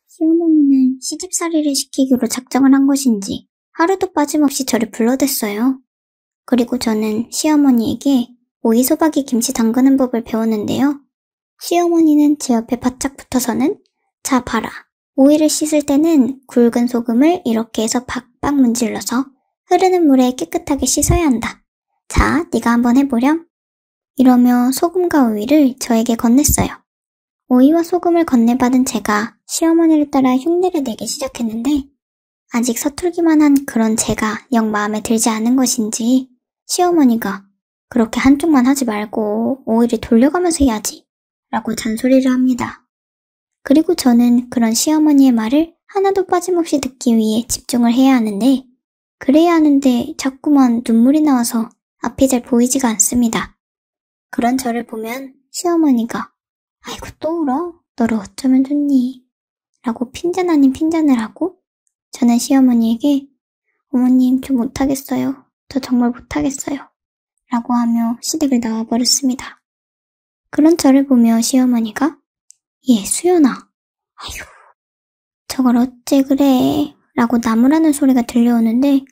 시어머니는 시집살이를 시키기로 작정을 한 것인지 하루도 빠짐없이 저를 불러댔어요. 그리고 저는 시어머니에게 오이소박이 김치 담그는 법을 배웠는데요. 시어머니는 제 옆에 바짝 붙어서는 자 봐라. 오이를 씻을 때는 굵은 소금을 이렇게 해서 박박 문질러서 흐르는 물에 깨끗하게 씻어야 한다. 자, 네가 한번 해보렴. 이러며 소금과 오이를 저에게 건넸어요. 오이와 소금을 건네받은 제가 시어머니를 따라 흉내를 내기 시작했는데 아직 서툴기만 한 그런 제가 영 마음에 들지 않은 것인지 시어머니가 그렇게 한쪽만 하지 말고 오이를 돌려가면서 해야지 라고 잔소리를 합니다. 그리고 저는 그런 시어머니의 말을 하나도 빠짐없이 듣기 위해 집중을 해야 하는데 그래야 하는데 자꾸만 눈물이 나와서 앞이 잘 보이지가 않습니다. 그런 저를 보면 시어머니가 아이고 또 울어? 너를 어쩌면 좋니? 라고 핀잔 아닌 핀잔을 하고 저는 시어머니에게 어머님 저 못하겠어요. 저 정말 못하겠어요. 라고 하며 시댁을 나와버렸습니다. 그런 저를 보며 시어머니가 예 수연아 아휴 저걸 어째 그래 라고 나무라는 소리가 들려오는데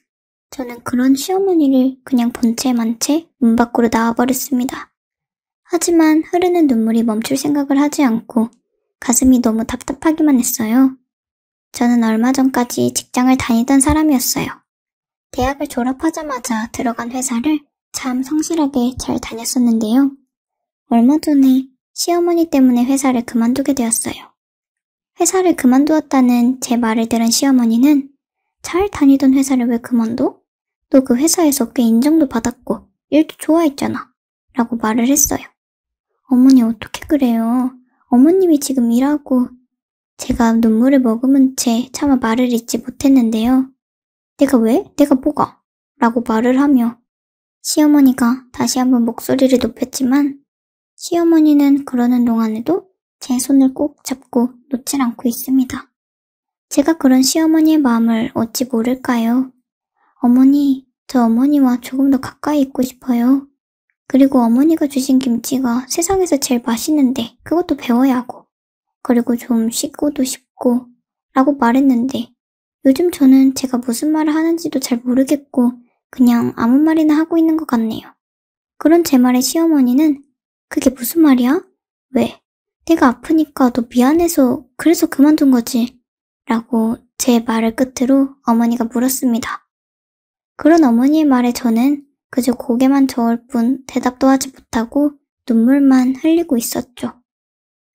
저는 그런 시어머니를 그냥 본체 만채 문 밖으로 나와버렸습니다. 하지만 흐르는 눈물이 멈출 생각을 하지 않고 가슴이 너무 답답하기만 했어요. 저는 얼마 전까지 직장을 다니던 사람이었어요. 대학을 졸업하자마자 들어간 회사를 참 성실하게 잘 다녔었는데요. 얼마 전에 시어머니 때문에 회사를 그만두게 되었어요. 회사를 그만두었다는 제 말을 들은 시어머니는 잘 다니던 회사를 왜 그만둬? 너 그 회사에서 꽤 인정도 받았고 일도 좋아했잖아 라고 말을 했어요. 어머니 어떻게 그래요? 어머님이 지금 일하고 제가 눈물을 머금은 채 차마 말을 잇지 못했는데요. 내가 왜? 내가 뭐가? 라고 말을 하며 시어머니가 다시 한번 목소리를 높였지만 시어머니는 그러는 동안에도 제 손을 꼭 잡고 놓질 않고 있습니다. 제가 그런 시어머니의 마음을 어찌 모를까요? 어머니, 저 어머니와 조금 더 가까이 있고 싶어요. 그리고 어머니가 주신 김치가 세상에서 제일 맛있는데 그것도 배워야 하고 그리고 좀 쉬고도 싶고 라고 말했는데 요즘 저는 제가 무슨 말을 하는지도 잘 모르겠고 그냥 아무 말이나 하고 있는 것 같네요. 그런 제 말에 시어머니는 그게 무슨 말이야? 왜? 내가 아프니까 너 미안해서 그래서 그만둔 거지 라고 제 말을 끝으로 어머니가 물었습니다. 그런 어머니의 말에 저는 그저 고개만 저을 뿐 대답도 하지 못하고 눈물만 흘리고 있었죠.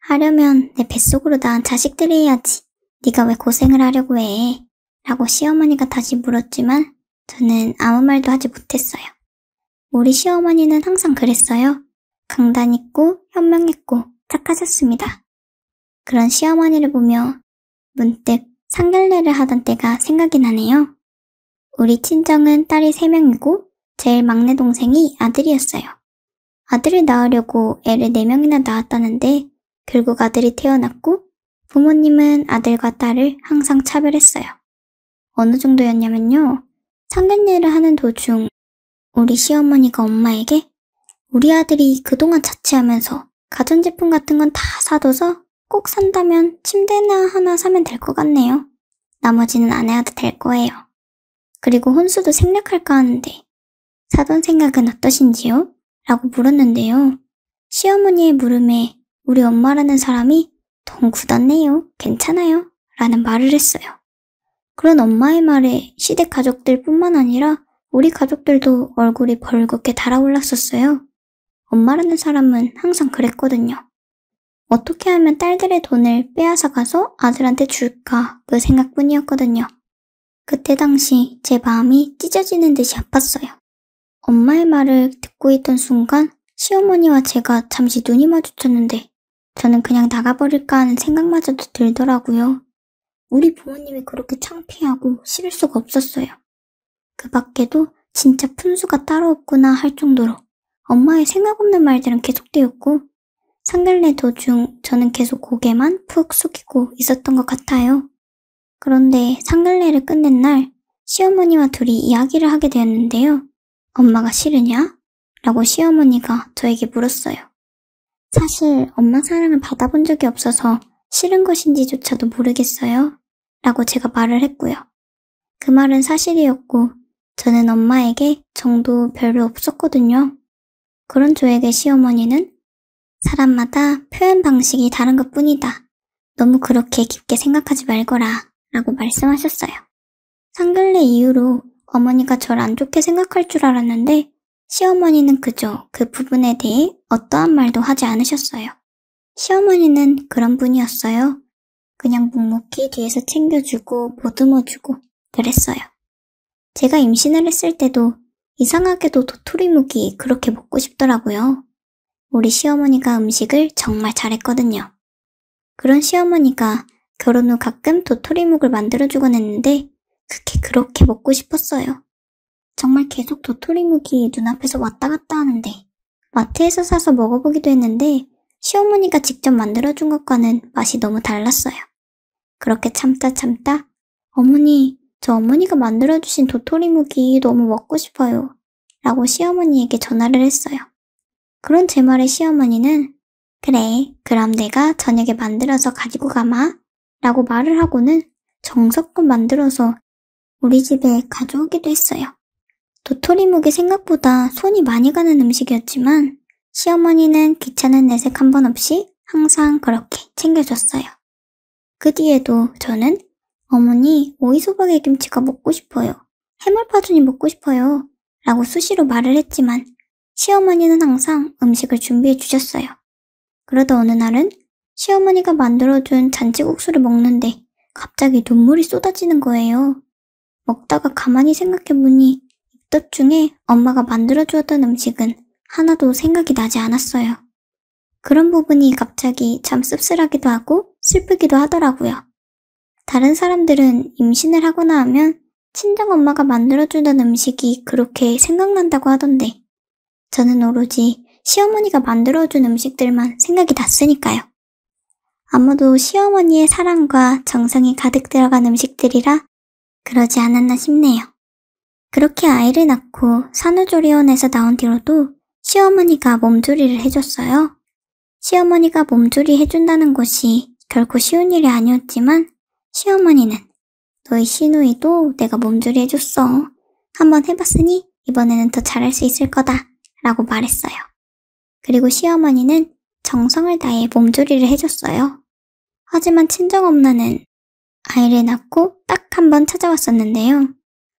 하려면 내 뱃속으로 낳은 자식들이 해야지. 네가 왜 고생을 하려고 해? 라고 시어머니가 다시 물었지만 저는 아무 말도 하지 못했어요. 우리 시어머니는 항상 그랬어요. 강단 있고 현명했고 착하셨습니다. 그런 시어머니를 보며 문득 상견례를 하던 때가 생각이 나네요. 우리 친정은 딸이 3명이고 제일 막내 동생이 아들이었어요. 아들을 낳으려고 애를 4명이나 낳았다는데 결국 아들이 태어났고 부모님은 아들과 딸을 항상 차별했어요. 어느 정도였냐면요. 상견례를 하는 도중 우리 시어머니가 엄마에게 우리 아들이 그동안 자취하면서 가전제품 같은 건 다 사둬서 꼭 산다면 침대나 하나 사면 될 것 같네요. 나머지는 안 해도 될 거예요. 그리고 혼수도 생략할까 하는데 사돈 생각은 어떠신지요? 라고 물었는데요. 시어머니의 물음에 우리 엄마라는 사람이 덩 굳었네요. 괜찮아요. 라는 말을 했어요. 그런 엄마의 말에 시댁 가족들 뿐만 아니라 우리 가족들도 얼굴이 벌겋게 달아올랐었어요. 엄마라는 사람은 항상 그랬거든요. 어떻게 하면 딸들의 돈을 빼앗아 가서 아들한테 줄까 그 생각뿐이었거든요. 그때 당시 제 마음이 찢어지는 듯이 아팠어요. 엄마의 말을 듣고 있던 순간 시어머니와 제가 잠시 눈이 마주쳤는데 저는 그냥 나가버릴까 하는 생각마저도 들더라고요. 우리 부모님이 그렇게 창피하고 싫을 수가 없었어요. 그 밖에도 진짜 푼수가 따로 없구나 할 정도로 엄마의 생각 없는 말들은 계속되었고 상견례 도중 저는 계속 고개만 푹 숙이고 있었던 것 같아요. 그런데 상견례를 끝낸 날 시어머니와 둘이 이야기를 하게 되었는데요. 엄마가 싫으냐? 라고 시어머니가 저에게 물었어요. 사실 엄마 사랑을 받아본 적이 없어서 싫은 것인지조차도 모르겠어요. 라고 제가 말을 했고요. 그 말은 사실이었고 저는 엄마에게 정도 별로 없었거든요. 그런 저에게 시어머니는 사람마다 표현 방식이 다른 것뿐이다. 너무 그렇게 깊게 생각하지 말거라 라고 말씀하셨어요. 상견례 이후로 어머니가 절 안 좋게 생각할 줄 알았는데 시어머니는 그저 그 부분에 대해 어떠한 말도 하지 않으셨어요. 시어머니는 그런 분이었어요. 그냥 묵묵히 뒤에서 챙겨주고 보듬어주고 그랬어요. 제가 임신을 했을 때도 이상하게도 도토리묵이 그렇게 먹고 싶더라고요. 우리 시어머니가 음식을 정말 잘했거든요. 그런 시어머니가 결혼 후 가끔 도토리묵을 만들어주곤 했는데 그게 그렇게 먹고 싶었어요. 정말 계속 도토리묵이 눈앞에서 왔다 갔다 하는데 마트에서 사서 먹어보기도 했는데 시어머니가 직접 만들어준 것과는 맛이 너무 달랐어요. 그렇게 참다 어머니, 저 어머니가 만들어주신 도토리묵이 너무 먹고 싶어요. 라고 시어머니에게 전화를 했어요. 그런 제 말에 시어머니는 그래, 그럼 내가 저녁에 만들어서 가지고 가마 라고 말을 하고는 정성껏 만들어서 우리 집에 가져오기도 했어요. 도토리묵이 생각보다 손이 많이 가는 음식이었지만 시어머니는 귀찮은 내색 한 번 없이 항상 그렇게 챙겨줬어요. 그 뒤에도 저는 어머니, 오이소박이 김치가 먹고 싶어요. 해물파전이 먹고 싶어요. 라고 수시로 말을 했지만 시어머니는 항상 음식을 준비해 주셨어요. 그러다 어느 날은 시어머니가 만들어준 잔치국수를 먹는데 갑자기 눈물이 쏟아지는 거예요. 먹다가 가만히 생각해보니 입덧 중에 엄마가 만들어주었던 음식은 하나도 생각이 나지 않았어요. 그런 부분이 갑자기 참 씁쓸하기도 하고 슬프기도 하더라고요. 다른 사람들은 임신을 하거나 하면 친정엄마가 만들어주던 음식이 그렇게 생각난다고 하던데 저는 오로지 시어머니가 만들어준 음식들만 생각이 났으니까요. 아마도 시어머니의 사랑과 정성이 가득 들어간 음식들이라 그러지 않았나 싶네요. 그렇게 아이를 낳고 산후조리원에서 나온 뒤로도 시어머니가 몸조리를 해줬어요. 시어머니가 몸조리 해준다는 것이 결코 쉬운 일이 아니었지만 시어머니는 너희 시누이도 내가 몸조리 해줬어. 한번 해봤으니 이번에는 더 잘할 수 있을 거다 라고 말했어요. 그리고 시어머니는 정성을 다해 몸조리를 해줬어요. 하지만 친정엄마는 아이를 낳고 딱 한 번 찾아왔었는데요.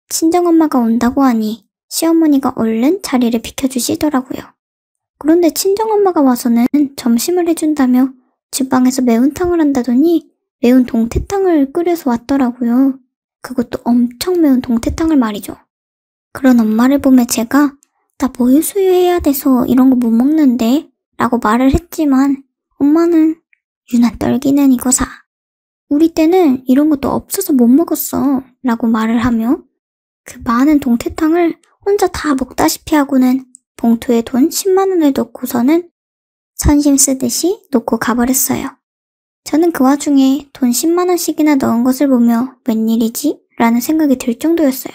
친정엄마가 온다고 하니 시어머니가 얼른 자리를 비켜주시더라고요. 그런데 친정엄마가 와서는 점심을 해준다며 주방에서 매운탕을 한다더니 매운 동태탕을 끓여서 왔더라고요. 그것도 엄청 매운 동태탕을 말이죠. 그런 엄마를 보며 제가 나 모유 수유해야 돼서 이런 거 못 먹는데 라고 말을 했지만 엄마는 유난 떨기는 이거사. 우리 때는 이런 것도 없어서 못 먹었어 라고 말을 하며 그 많은 동태탕을 혼자 다 먹다시피 하고는 봉투에 돈 10만 원을 넣고서는 선심 쓰듯이 놓고 가버렸어요. 저는 그 와중에 돈 10만 원씩이나 넣은 것을 보며 웬일이지? 라는 생각이 들 정도였어요.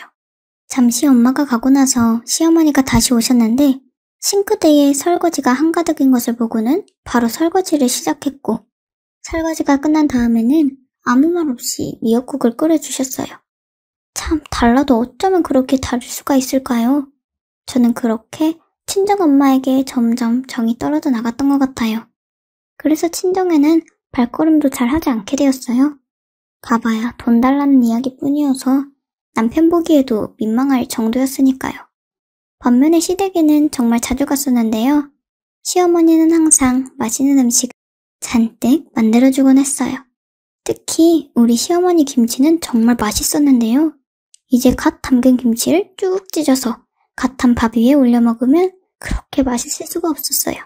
잠시 엄마가 가고 나서 시어머니가 다시 오셨는데 싱크대에 설거지가 한가득인 것을 보고는 바로 설거지를 시작했고 설거지가 끝난 다음에는 아무 말 없이 미역국을 끓여주셨어요. 참 달라도 어쩌면 그렇게 다를 수가 있을까요? 저는 그렇게 친정엄마에게 점점 정이 떨어져 나갔던 것 같아요. 그래서 친정에는 발걸음도 잘 하지 않게 되었어요. 가봐야 돈 달라는 이야기뿐이어서 남편 보기에도 민망할 정도였으니까요. 반면에 시댁에는 정말 자주 갔었는데요. 시어머니는 항상 맛있는 음식 잔뜩 만들어주곤 했어요. 특히 우리 시어머니 김치는 정말 맛있었는데요. 이제 갓 담근 김치를 쭉 찢어서 갓 한 밥 위에 올려 먹으면 그렇게 맛있을 수가 없었어요.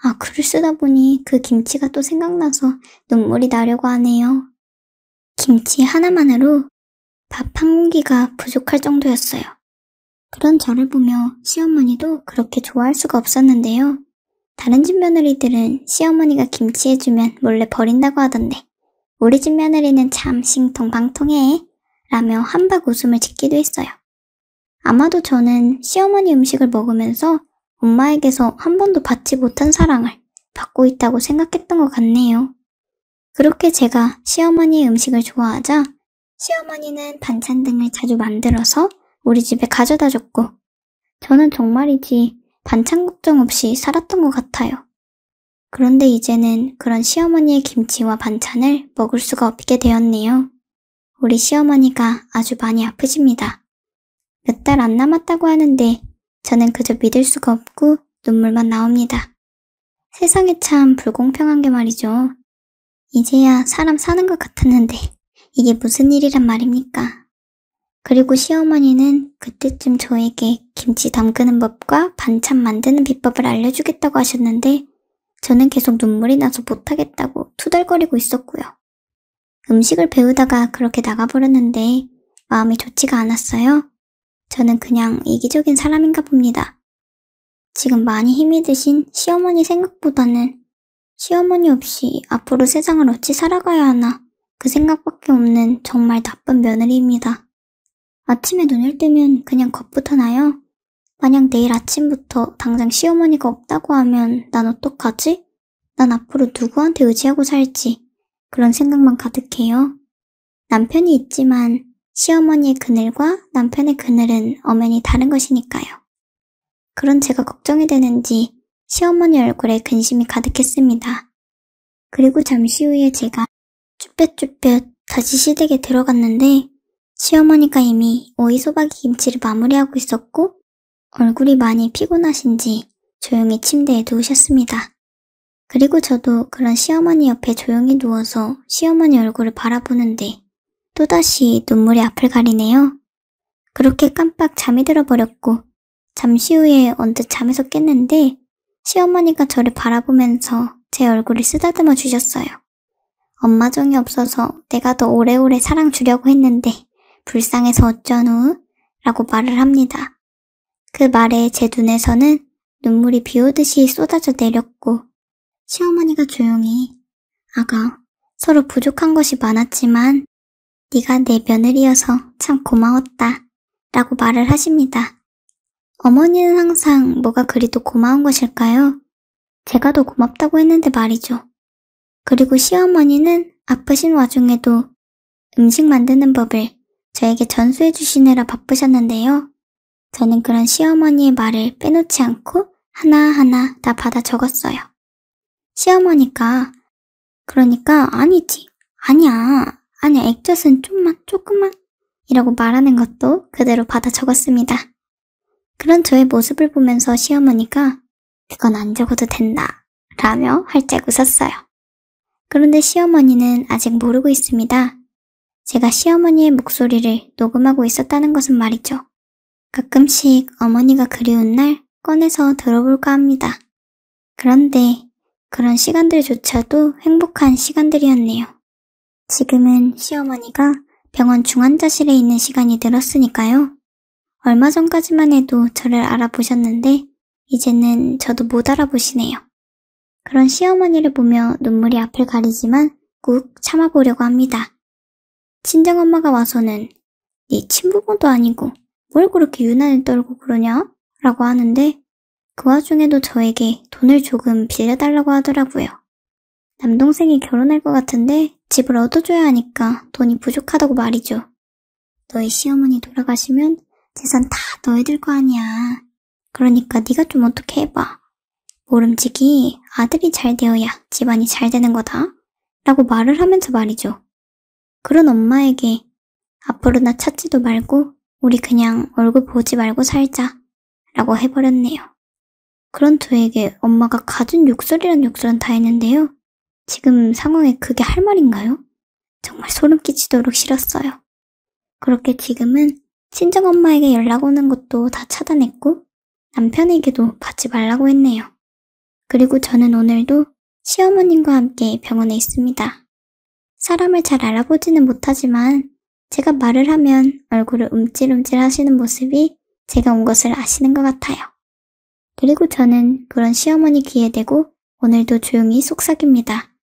아, 글을 쓰다 보니 그 김치가 또 생각나서 눈물이 나려고 하네요. 김치 하나만으로 밥 한 공기가 부족할 정도였어요. 그런 저를 보며 시어머니도 그렇게 좋아할 수가 없었는데요. 다른 집 며느리들은 시어머니가 김치 해주면 몰래 버린다고 하던데 우리 집 며느리는 참 싱통방통해 라며 한박 웃음을 짓기도 했어요. 아마도 저는 시어머니 음식을 먹으면서 엄마에게서 한 번도 받지 못한 사랑을 받고 있다고 생각했던 것 같네요. 그렇게 제가 시어머니의 음식을 좋아하자 시어머니는 반찬 등을 자주 만들어서 우리 집에 가져다 줬고 저는 정말이지 반찬 걱정 없이 살았던 것 같아요. 그런데 이제는 그런 시어머니의 김치와 반찬을 먹을 수가 없게 되었네요. 우리 시어머니가 아주 많이 아프십니다. 몇 달 안 남았다고 하는데 저는 그저 믿을 수가 없고 눈물만 나옵니다. 세상이 참 불공평한 게 말이죠. 이제야 사람 사는 것 같았는데 이게 무슨 일이란 말입니까? 그리고 시어머니는 그때쯤 저에게 김치 담그는 법과 반찬 만드는 비법을 알려주겠다고 하셨는데 저는 계속 눈물이 나서 못하겠다고 투덜거리고 있었고요. 음식을 배우다가 그렇게 나가버렸는데 마음이 좋지가 않았어요. 저는 그냥 이기적인 사람인가 봅니다. 지금 많이 힘이 드신 시어머니 생각보다는 시어머니 없이 앞으로 세상을 어찌 살아가야 하나 그 생각밖에 없는 정말 나쁜 며느리입니다. 아침에 눈을 뜨면 그냥 겁부터 나요. 만약 내일 아침부터 당장 시어머니가 없다고 하면 난 어떡하지? 난 앞으로 누구한테 의지하고 살지? 그런 생각만 가득해요. 남편이 있지만 시어머니의 그늘과 남편의 그늘은 엄연히 다른 것이니까요. 그런 제가 걱정이 되는지 시어머니 얼굴에 근심이 가득했습니다. 그리고 잠시 후에 제가 쭈뼛쭈뼛 다시 시댁에 들어갔는데 시어머니가 이미 오이소박이 김치를 마무리하고 있었고 얼굴이 많이 피곤하신지 조용히 침대에 누우셨습니다. 그리고 저도 그런 시어머니 옆에 조용히 누워서 시어머니 얼굴을 바라보는데 또다시 눈물이 앞을 가리네요. 그렇게 깜빡 잠이 들어버렸고 잠시 후에 언뜻 잠에서 깼는데 시어머니가 저를 바라보면서 제 얼굴을 쓰다듬어 주셨어요. 엄마 정이 없어서 내가 더 오래오래 사랑 주려고 했는데 불쌍해서 어쩌누? 라고 말을 합니다. 그 말에 제 눈에서는 눈물이 비 오듯이 쏟아져 내렸고 시어머니가 조용히 아가, 서로 부족한 것이 많았지만 네가 내 며느리여서 참 고마웠다 라고 말을 하십니다. 어머니는 항상 뭐가 그리도 고마운 것일까요? 제가 더 고맙다고 했는데 말이죠. 그리고 시어머니는 아프신 와중에도 음식 만드는 법을 저에게 전수해 주시느라 바쁘셨는데요. 저는 그런 시어머니의 말을 빼놓지 않고 하나하나 다 받아 적었어요. 시어머니가 그러니까 아니지, 아니야 액젓은 조금만 이라고 말하는 것도 그대로 받아 적었습니다. 그런 저의 모습을 보면서 시어머니가 그건 안 적어도 된다 라며 활짝 웃었어요. 그런데 시어머니는 아직 모르고 있습니다. 제가 시어머니의 목소리를 녹음하고 있었다는 것은 말이죠. 가끔씩 어머니가 그리운 날 꺼내서 들어볼까 합니다. 그런데 그런 시간들조차도 행복한 시간들이었네요. 지금은 시어머니가 병원 중환자실에 있는 시간이 늘었으니까요. 얼마 전까지만 해도 저를 알아보셨는데 이제는 저도 못 알아보시네요. 그런 시어머니를 보며 눈물이 앞을 가리지만 꾹 참아보려고 합니다. 친정엄마가 와서는 네 친부모도 아니고 뭘 그렇게 유난을 떨고 그러냐? 라고 하는데 그 와중에도 저에게 돈을 조금 빌려달라고 하더라고요. 남동생이 결혼할 것 같은데 집을 얻어줘야 하니까 돈이 부족하다고 말이죠. 너희 시어머니 돌아가시면 재산 다 너희들 거 아니야. 그러니까 네가 좀 어떻게 해봐. 모름지기 아들이 잘 되어야 집안이 잘 되는 거다. 라고 말을 하면서 말이죠. 그런 엄마에게 앞으로 나 찾지도 말고 우리 그냥 얼굴 보지 말고 살자. 라고 해버렸네요. 그런 저에게 엄마가 갖은 욕설이란 욕설은 다 했는데요. 지금 상황에 그게 할 말인가요? 정말 소름 끼치도록 싫었어요. 그렇게 지금은 친정엄마에게 연락 오는 것도 다 차단했고 남편에게도 받지 말라고 했네요. 그리고 저는 오늘도 시어머님과 함께 병원에 있습니다. 사람을 잘 알아보지는 못하지만 제가 말을 하면 얼굴을 움찔움찔 하시는 모습이 제가 온 것을 아시는 것 같아요. 그리고 저는 그런 시어머니 귀에 대고 오늘도 조용히 속삭입니다.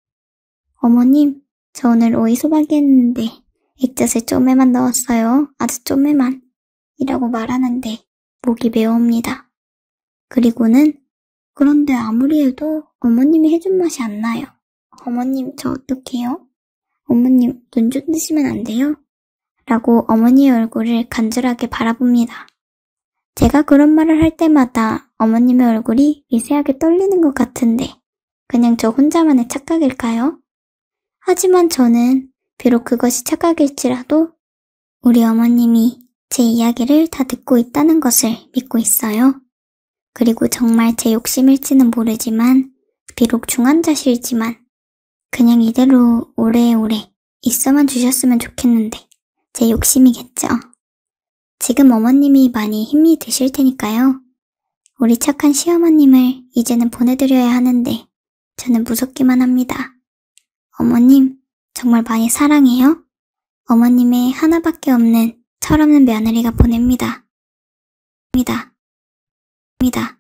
어머님, 저 오늘 오이소박이 했는데 액젓을 좀에만 넣었어요. 아주 좀에만. 이라고 말하는데 목이 메어옵니다. 그리고는 그런데 아무리 해도 어머님이 해준 맛이 안 나요. 어머님, 저 어떡해요? 어머님, 눈 좀 뜨시면 안 돼요? 라고 어머니의 얼굴을 간절하게 바라봅니다. 제가 그런 말을 할 때마다 어머님의 얼굴이 미세하게 떨리는 것 같은데 그냥 저 혼자만의 착각일까요? 하지만 저는 비록 그것이 착각일지라도 우리 어머님이 제 이야기를 다 듣고 있다는 것을 믿고 있어요. 그리고 정말 제 욕심일지는 모르지만 비록 중환자실지만 그냥 이대로 오래오래 있어만 주셨으면 좋겠는데 제 욕심이겠죠. 지금 어머님이 많이 힘이 드실 테니까요. 우리 착한 시어머님을 이제는 보내드려야 하는데 저는 무섭기만 합니다. 어머님, 정말 많이 사랑해요. 어머님의 하나밖에 없는 철없는 며느리가 보냅니다. 입니다.